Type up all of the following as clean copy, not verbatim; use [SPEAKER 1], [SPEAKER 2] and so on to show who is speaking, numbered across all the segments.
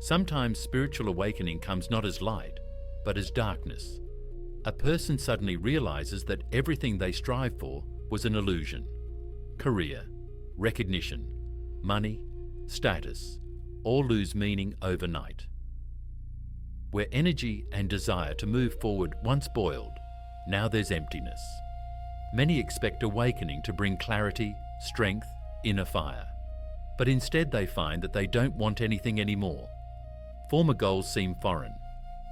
[SPEAKER 1] Sometimes spiritual awakening comes not as light, but as darkness. A person suddenly realizes that everything they strive for was an illusion. Career, recognition, money, status, all lose meaning overnight. Where energy and desire to move forward once boiled, now there's emptiness. Many expect awakening to bring clarity, strength, inner fire. But instead they find that they don't want anything anymore. Former goals seem foreign,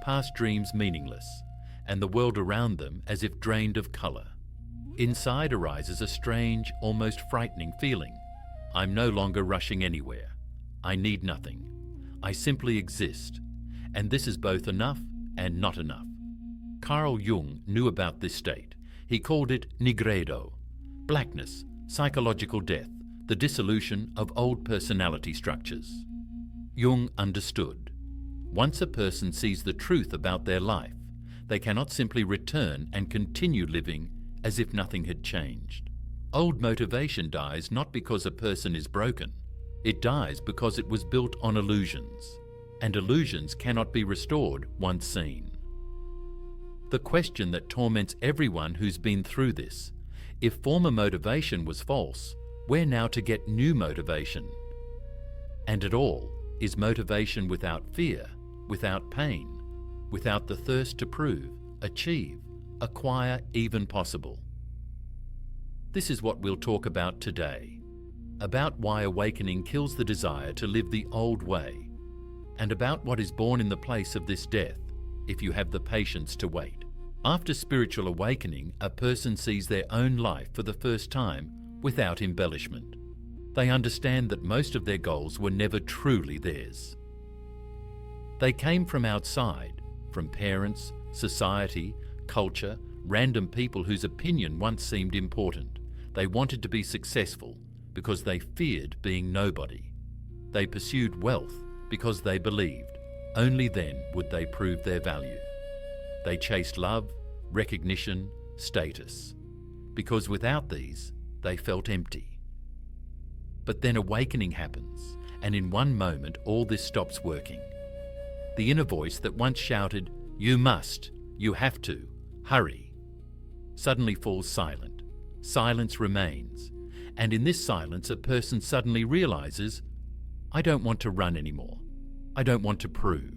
[SPEAKER 1] past dreams meaningless, and the world around them as if drained of colour. Inside arises a strange, almost frightening feeling. I'm no longer rushing anywhere. I need nothing. I simply exist. And this is both enough and not enough. Carl Jung knew about this state. He called it nigredo, blackness, psychological death, the dissolution of old personality structures. Jung understood. Once a person sees the truth about their life, they cannot simply return and continue living as if nothing had changed. Old motivation dies not because a person is broken. It dies because it was built on illusions, and illusions cannot be restored once seen. The question that torments everyone who's been through this: if former motivation was false, where now to get new motivation? And it all is motivation without fear, without pain, without the thirst to prove, achieve, acquire even possible. This is what we'll talk about today, about why awakening kills the desire to live the old way, and about what is born in the place of this death if you have the patience to wait. After spiritual awakening, a person sees their own life for the first time without embellishment. They understand that most of their goals were never truly theirs. They came from outside, from parents, society, culture, random people whose opinion once seemed important. They wanted to be successful because they feared being nobody. They pursued wealth because they believed only then would they prove their value. They chased love, recognition, status, because without these, they felt empty. But then awakening happens, and in one moment all this stops working. The inner voice that once shouted, "You must, you have to, hurry," suddenly falls silent. Silence remains, and in this silence a person suddenly realizes, I don't want to run anymore. I don't want to prove.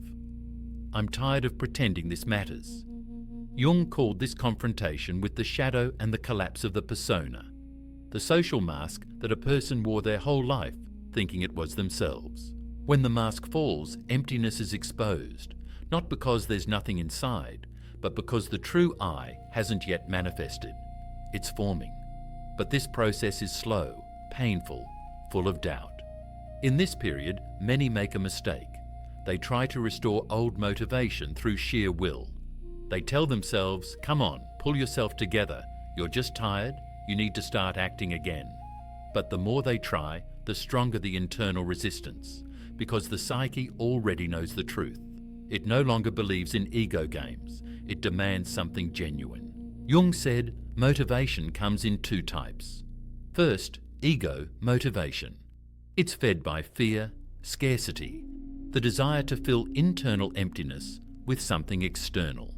[SPEAKER 1] I'm tired of pretending this matters. Jung called this confrontation with the shadow and the collapse of the persona, the social mask that a person wore their whole life thinking it was themselves. When the mask falls, emptiness is exposed, not because there's nothing inside, but because the true I hasn't yet manifested. It's forming. But this process is slow, painful, full of doubt. In this period, many make a mistake. They try to restore old motivation through sheer will. They tell themselves, come on, pull yourself together. You're just tired. You need to start acting again. But the more they try, the stronger the internal resistance, because the psyche already knows the truth. It no longer believes in ego games. It demands something genuine. Jung said motivation comes in two types. First, ego motivation. It's fed by fear, scarcity, the desire to fill internal emptiness with something external.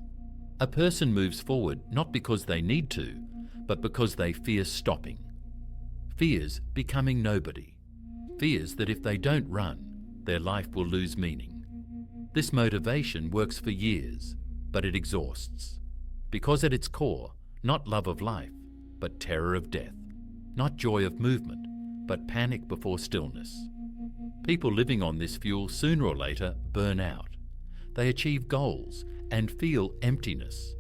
[SPEAKER 1] A person moves forward not because they need to, but because they fear stopping. Fears becoming nobody. Fears that if they don't run, their life will lose meaning. This motivation works for years, but it exhausts. Because at its core, not love of life, but terror of death. Not joy of movement, but panic before stillness. People living on this fuel sooner or later burn out. They achieve goals and feel emptiness.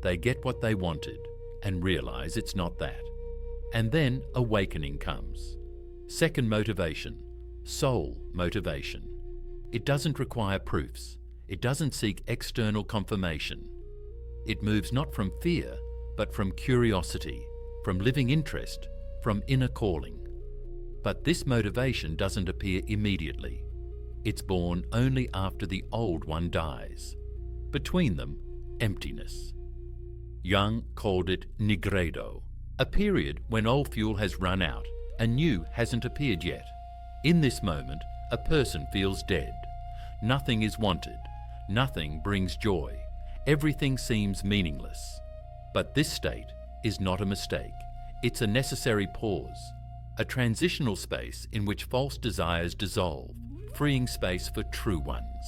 [SPEAKER 1] They get what they wanted and realize it's not that. And then awakening comes. Second motivation, soul motivation. It doesn't require proofs. It doesn't seek external confirmation. It moves not from fear, but from curiosity, from living interest, from inner calling. But this motivation doesn't appear immediately. It's born only after the old one dies. Between them, emptiness. Jung called it nigredo, a period when old fuel has run out and new hasn't appeared yet. In this moment, a person feels dead. Nothing is wanted. Nothing brings joy. Everything seems meaningless. But this state is not a mistake. It's a necessary pause, a transitional space in which false desires dissolve, freeing space for true ones.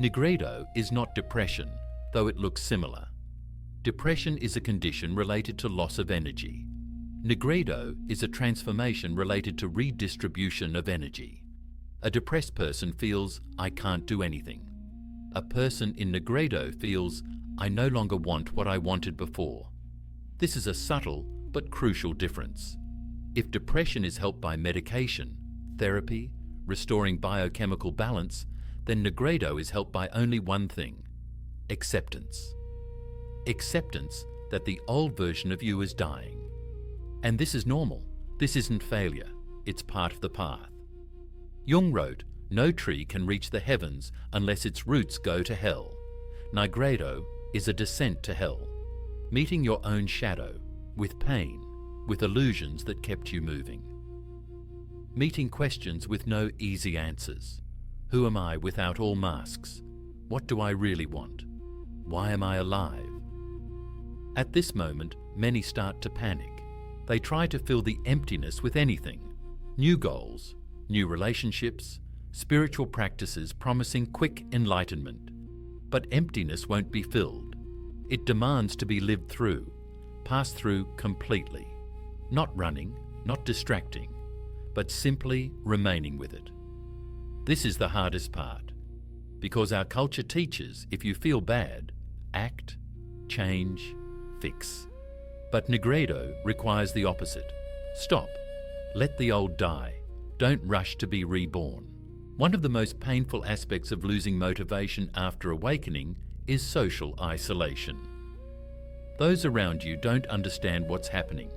[SPEAKER 1] Nigredo is not depression, though it looks similar. Depression is a condition related to loss of energy. Nigredo is a transformation related to redistribution of energy. A depressed person feels, I can't do anything. A person in nigredo feels, I no longer want what I wanted before. This is a subtle but crucial difference. If depression is helped by medication, therapy, restoring biochemical balance, then nigredo is helped by only one thing: acceptance. Acceptance that the old version of you is dying. And this is normal. This isn't failure. It's part of the path. Jung wrote, no tree can reach the heavens unless its roots go to hell. Nigredo is a descent to hell, meeting your own shadow, with pain, with illusions that kept you moving. Meeting questions with no easy answers. Who am I without all masks? What do I really want? Why am I alive? At this moment, many start to panic. They try to fill the emptiness with anything. New goals, new relationships, spiritual practices promising quick enlightenment. But emptiness won't be filled. It demands to be lived through, passed through completely. Not running, not distracting, but simply remaining with it. This is the hardest part, because our culture teaches if you feel bad, act, change, fix. But nigredo requires the opposite. Stop. Let the old die. Don't rush to be reborn. One of the most painful aspects of losing motivation after awakening is social isolation. Those around you don't understand what's happening.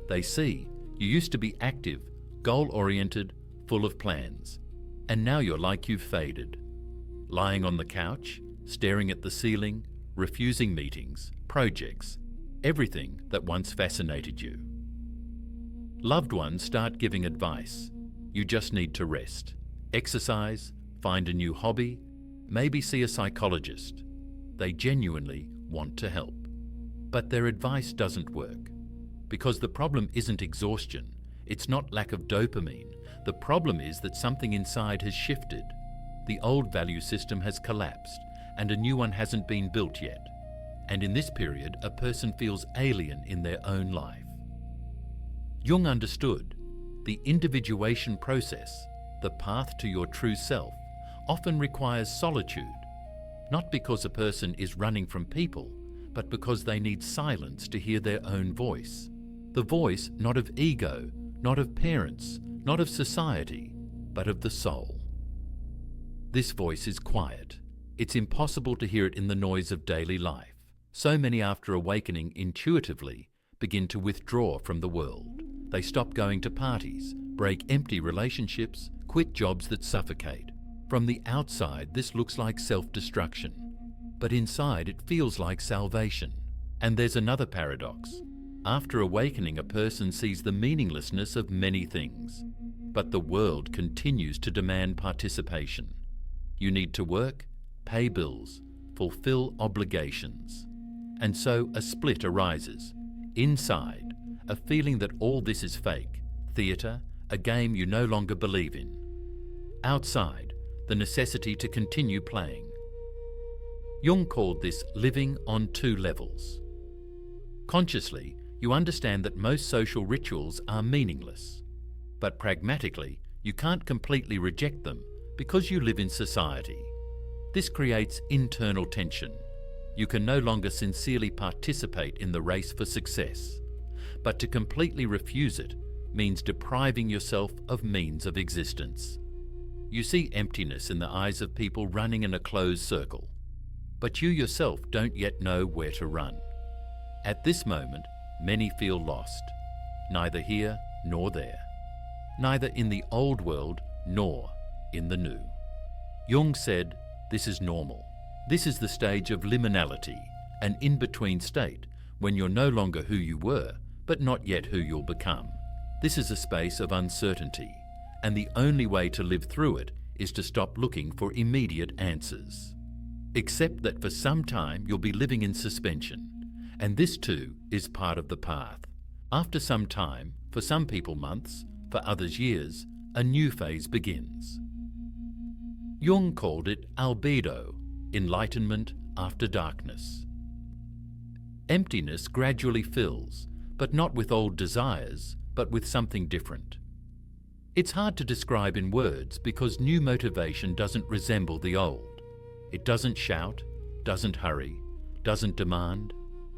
[SPEAKER 1] They see you used to be active, goal-oriented, full of plans, and now you're like you've faded. Lying on the couch, staring at the ceiling, refusing meetings, projects, everything that once fascinated you. Loved ones start giving advice. You just need to rest, exercise, find a new hobby, maybe see a psychologist. They genuinely want to help. But their advice doesn't work. Because the problem isn't exhaustion, it's not lack of dopamine. The problem is that something inside has shifted. The old value system has collapsed, and a new one hasn't been built yet. And in this period, a person feels alien in their own life. Jung understood the individuation process, the path to your true self, often requires solitude, not because a person is running from people, but because they need silence to hear their own voice. The voice not of ego, not of parents, not of society, but of the soul. This voice is quiet. It's impossible to hear it in the noise of daily life. So many after awakening intuitively begin to withdraw from the world. They stop going to parties, break empty relationships, quit jobs that suffocate. From the outside, this looks like self-destruction, but inside it feels like salvation. And there's another paradox. After awakening, a person sees the meaninglessness of many things, but the world continues to demand participation. You need to work, pay bills, fulfill obligations. And so a split arises. Inside, a feeling that all this is fake, theatre, a game you no longer believe in. Outside, the necessity to continue playing. Jung called this living on two levels. Consciously, you understand that most social rituals are meaningless. But pragmatically, you can't completely reject them because you live in society. This creates internal tension. You can no longer sincerely participate in the race for success. But to completely refuse it means depriving yourself of means of existence. You see emptiness in the eyes of people running in a closed circle, but you yourself don't yet know where to run. At this moment, many feel lost, neither here nor there, neither in the old world nor in the new. Jung said, this is normal. This is the stage of liminality, an in-between state when you're no longer who you were, but not yet who you'll become. This is a space of uncertainty, and the only way to live through it is to stop looking for immediate answers. Accept that for some time you'll be living in suspension, and this too is part of the path. After some time, for some people months, for others years, a new phase begins. Jung called it albedo, enlightenment after darkness. Emptiness gradually fills, but not with old desires, but with something different. It's hard to describe in words because new motivation doesn't resemble the old. It doesn't shout, doesn't hurry, doesn't demand.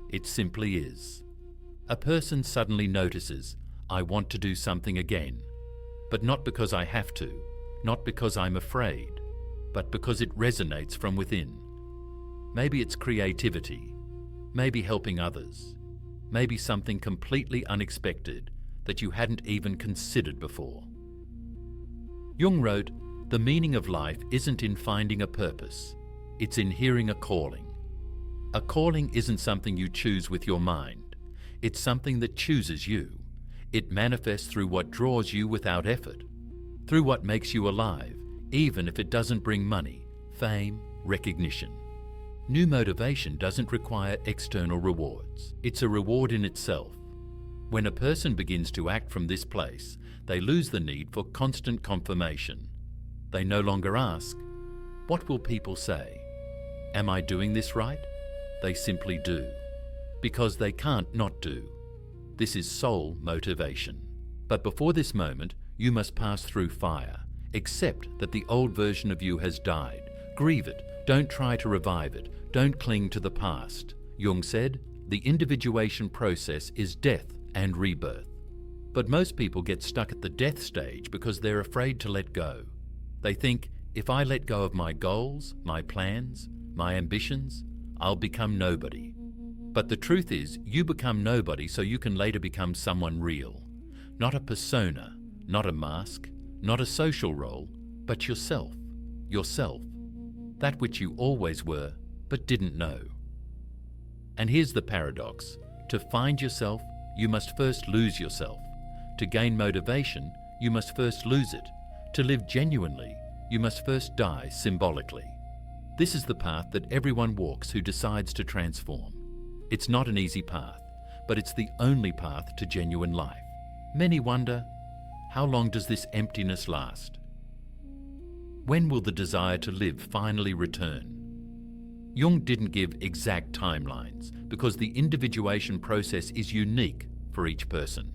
[SPEAKER 1] It simply is. A person suddenly notices, I want to do something again, but not because I have to, not because I'm afraid, but because it resonates from within. Maybe it's creativity, maybe helping others, maybe something completely unexpected that you hadn't even considered before. Jung wrote, "The meaning of life isn't in finding a purpose, it's in hearing a calling. A calling isn't something you choose with your mind, it's something that chooses you. It manifests through what draws you without effort, through what makes you alive, even if it doesn't bring money, fame, recognition. New motivation doesn't require external rewards. It's a reward in itself. When a person begins to act from this place, they lose the need for constant confirmation. They no longer ask, what will people say? Am I doing this right? They simply do, because they can't not do. This is soul motivation. But before this moment, you must pass through fire. Accept that the old version of you has died. Grieve it. Don't try to revive it. Don't cling to the past. Jung said, the individuation process is death and rebirth. But most people get stuck at the death stage because they're afraid to let go. They think, if I let go of my goals, my plans, my ambitions, I'll become nobody. But the truth is, you become nobody so you can later become someone real. Not a persona, not a mask, not a social role, but yourself. Yourself. That which you always were, but didn't know. And here's the paradox. To find yourself, you must first lose yourself. To gain motivation, you must first lose it. To live genuinely, you must first die symbolically. This is the path that everyone walks who decides to transform. It's not an easy path, but it's the only path to genuine life. Many wonder, how long does this emptiness last? When will the desire to live finally return? Jung didn't give exact timelines because the individuation process is unique for each person.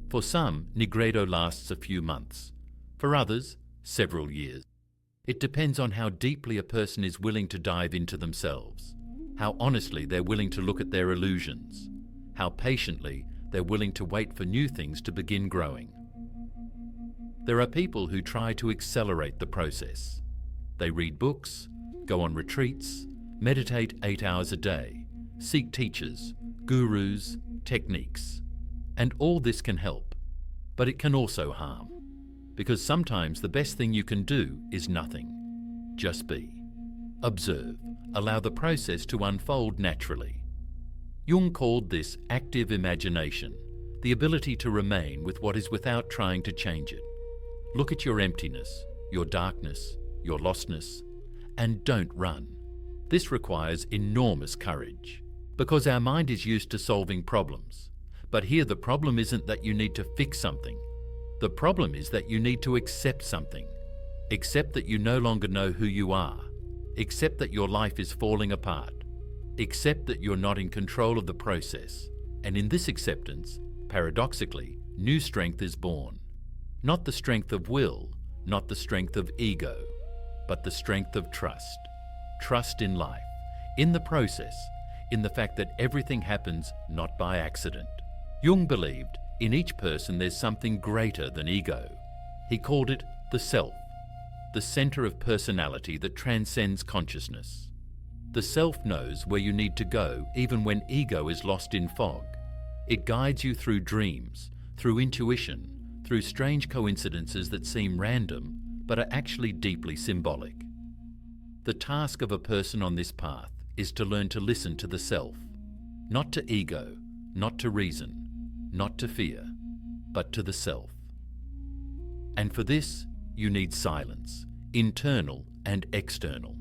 [SPEAKER 1] For some, nigredo lasts a few months. For others, several years. It depends on how deeply a person is willing to dive into themselves, how honestly they're willing to look at their illusions, how patiently they're willing to wait for new things to begin growing. There are people who try to accelerate the process. They read books, go on retreats, meditate 8 hours a day, seek teachers, gurus, techniques. And all this can help, but it can also harm. Because sometimes the best thing you can do is nothing. Just be. Observe. Allow the process to unfold naturally. Jung called this active imagination, the ability to remain with what is without trying to change it. Look at your emptiness, your darkness, your lostness, and don't run. This requires enormous courage, because our mind is used to solving problems. But here the problem isn't that you need to fix something. The problem is that you need to accept something. Accept that you no longer know who you are. Accept that your life is falling apart. Accept that you're not in control of the process. And in this acceptance, paradoxically, new strength is born. Not the strength of will, not the strength of ego, but the strength of trust. Trust in life, in the process, in the fact that everything happens not by accident. Jung believed in each person there's something greater than ego. He called it the self, the center of personality that transcends consciousness. The self knows where you need to go even when ego is lost in fog. It guides you through dreams, through intuition, through strange coincidences that seem random but are actually deeply symbolic. The task of a person on this path is to learn to listen to the self, not to ego, not to reason, not to fear, but to the self. And for this, you need silence, internal and external.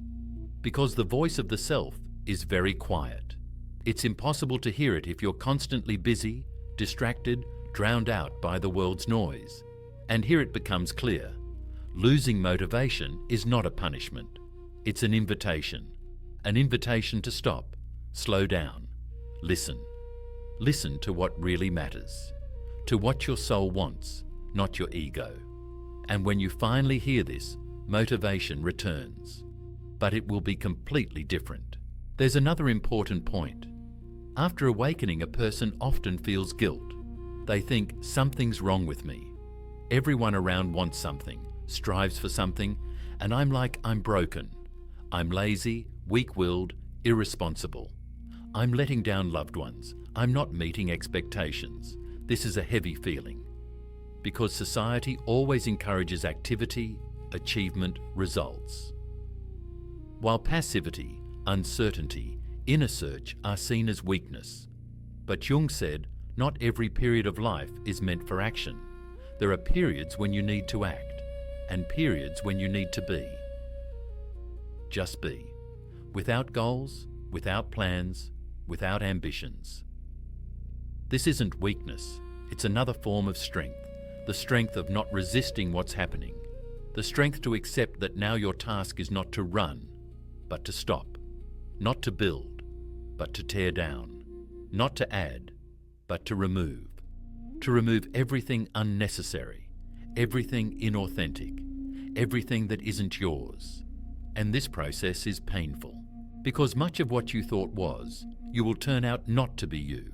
[SPEAKER 1] Because the voice of the self is very quiet. It's impossible to hear it if you're constantly busy, distracted, drowned out by the world's noise. And here it becomes clear. Losing motivation is not a punishment. It's an invitation to stop, slow down, listen. Listen to what really matters, to what your soul wants, not your ego. And when you finally hear this, motivation returns. But it will be completely different. There's another important point. After awakening, a person often feels guilt. They think, something's wrong with me. Everyone around wants something, strives for something, and I'm broken. I'm lazy, weak-willed, irresponsible. I'm letting down loved ones. I'm not meeting expectations. This is a heavy feeling. Because society always encourages activity, achievement, results. While passivity, uncertainty, inner search are seen as weakness. But Jung said, not every period of life is meant for action. There are periods when you need to act, and periods when you need to be. Just be. Without goals, without plans, without ambitions. This isn't weakness, it's another form of strength. The strength of not resisting what's happening. The strength to accept that now your task is not to run, but to stop. Not to build, but to tear down. Not to add, but to remove. To remove everything unnecessary, everything inauthentic, everything that isn't yours. And this process is painful, because much of what you thought was, you will turn out not to be you.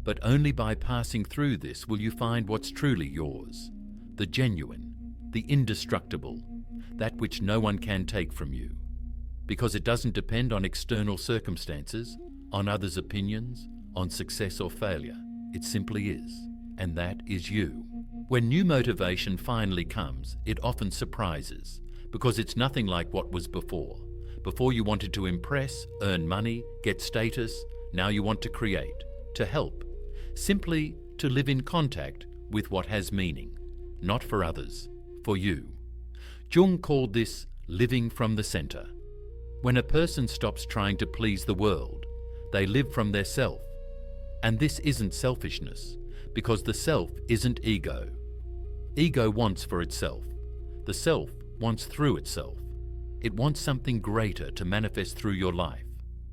[SPEAKER 1] But only by passing through this will you find what's truly yours, the genuine, the indestructible, that which no one can take from you. Because it doesn't depend on external circumstances, on others' opinions, on success or failure. It simply is, and that is you. When new motivation finally comes, it often surprises, because it's nothing like what was before. Before you wanted to impress, earn money, get status, now you want to create, to help, simply to live in contact with what has meaning, not for others, for you. Jung called this living from the center. When a person stops trying to please the world, they live from their self. And this isn't selfishness, because the self isn't ego. Ego wants for itself. The self wants through itself. It wants something greater to manifest through your life,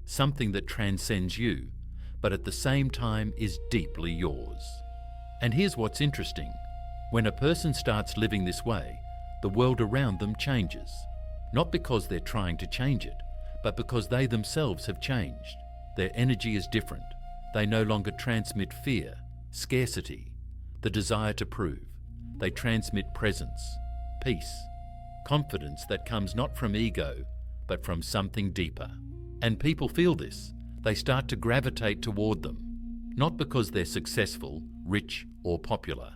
[SPEAKER 1] something that transcends you, but at the same time is deeply yours. And here's what's interesting. When a person starts living this way, the world around them changes. Not because they're trying to change it, but because they themselves have changed. Their energy is different. They no longer transmit fear, scarcity, the desire to prove. They transmit presence, peace, confidence that comes not from ego, but from something deeper. And people feel this. They start to gravitate toward them, not because they're successful, rich, or popular,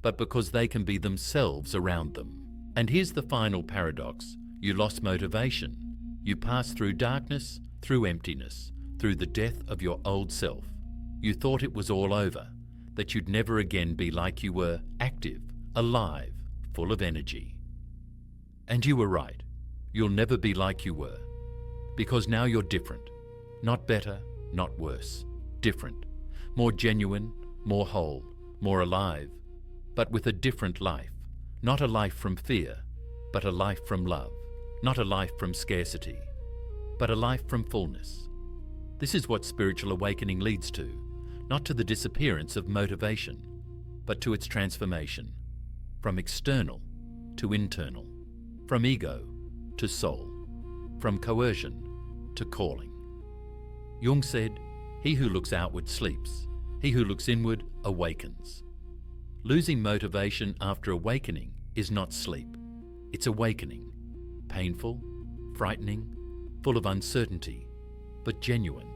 [SPEAKER 1] but because they can be themselves around them. And here's the final paradox. You lost motivation. You passed through darkness, through emptiness, through the death of your old self. You thought it was all over, that you'd never again be like you were, active, alive, full of energy. And you were right. You'll never be like you were, because now you're different. Not better, not worse. Different. More genuine, more whole, more alive, but with a different life. Not a life from fear, but a life from love. Not a life from scarcity, but a life from fullness. This is what spiritual awakening leads to, not to the disappearance of motivation, but to its transformation, from external to internal, from ego to soul, from coercion to calling. Jung said, "He who looks outward sleeps, he who looks inward awakens." Losing motivation after awakening is not sleep, it's awakening. Painful, frightening, full of uncertainty, but genuine.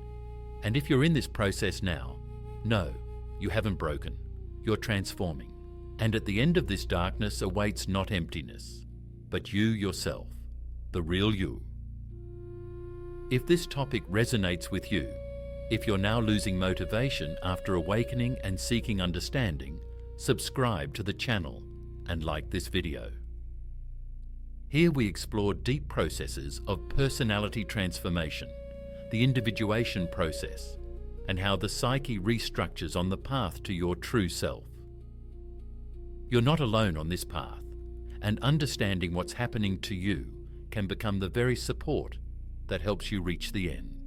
[SPEAKER 1] And if you're in this process now, know you haven't broken, you're transforming. And at the end of this darkness awaits not emptiness, but you yourself, the real you. If this topic resonates with you, if you're now losing motivation after awakening and seeking understanding, subscribe to the channel and like this video. Here we explore deep processes of personality transformation, the individuation process, and how the psyche restructures on the path to your true self. You're not alone on this path, and understanding what's happening to you can become the very support that helps you reach the end.